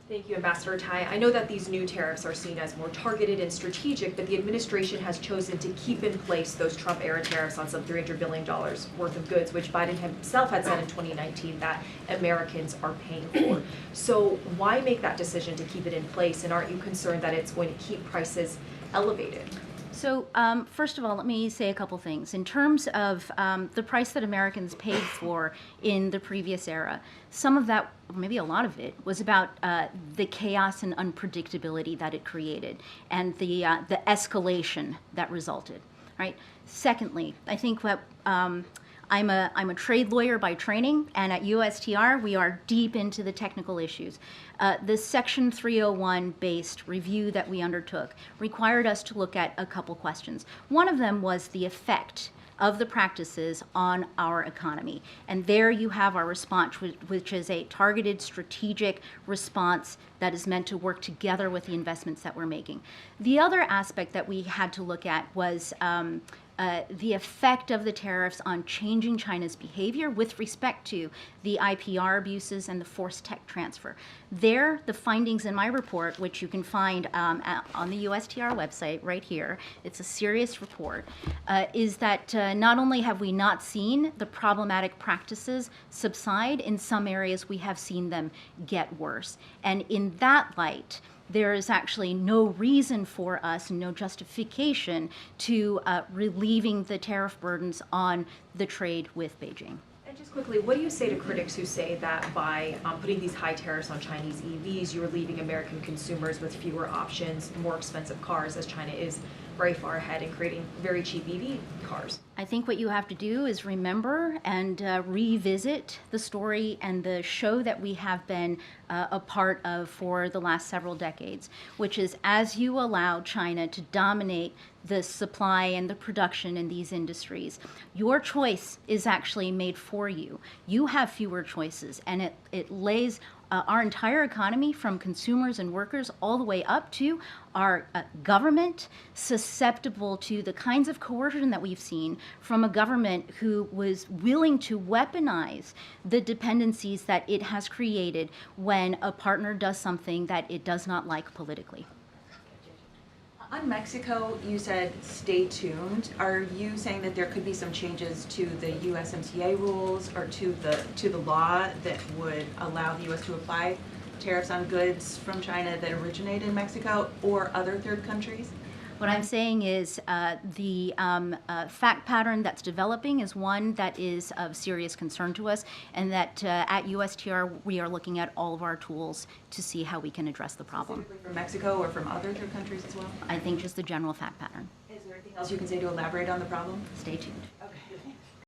Thank you, Ambassador Tai. I know that these new tariffs are seen as more targeted and strategic, but the administration has chosen to keep in place those Trump-era tariffs on some $300 billion worth of goods, which Biden himself had said in 2019 that Americans are paying for. So why make that decision to keep it in place, and aren't you concerned that it's going to keep prices elevated? So first of all, let me say a couple things. In terms of the price that Americans paid for in the previous era, some of that, maybe a lot of it, was about the chaos and unpredictability that it created and the escalation that resulted, right? Secondly, I think that I'm a trade lawyer by training, and at USTR, we are deep into the technical issues. The Section 301 based review that we undertook required us to look at a couple questions. One of them was the effect of the practices on our economy. And there you have our response, which is a targeted strategic response that is meant to work together with the investments that we're making. The other aspect that we had to look at was the effect of the tariffs on changing China's behavior with respect to the IPR abuses and the forced tech transfer. There, the findings in my report, which you can find on the USTR website right here, it's a serious report, is that not only have we not seen the problematic practices subside, in some areas we have seen them get worse. And in that light, there is actually no reason for us, no justification to relieving the tariff burdens on the trade with Beijing. And just quickly, what do you say to critics who say that by putting these high tariffs on Chinese EVs, you're leaving American consumers with fewer options, more expensive cars, as China is very far ahead in creating very cheap EV cars? I think what you have to do is remember and revisit the story and the show that we have been a part of for the last several decades, which is as you allow China to dominate the supply and the production in these industries, your choice is actually made for you. You have fewer choices, and it lays our entire economy, from consumers and workers all the way up to our government, susceptible to the kinds of coercion that we've seen from a government who was willing to weaponize the dependencies that it has created when a partner does something that it does not like politically. On Mexico, you said stay tuned. Are you saying that there could be some changes to the USMCA rules or to the law that would allow the U.S. to apply tariffs on goods from China that originate in Mexico or other third countries? What I'm saying is the fact pattern that's developing is one that is of serious concern to us, and that at USTR we are looking at all of our tools to see how we can address the problem. Specifically from Mexico or from other third countries as well? I think just the general fact pattern. Is there anything else you can say to elaborate on the problem? Stay tuned. Okay.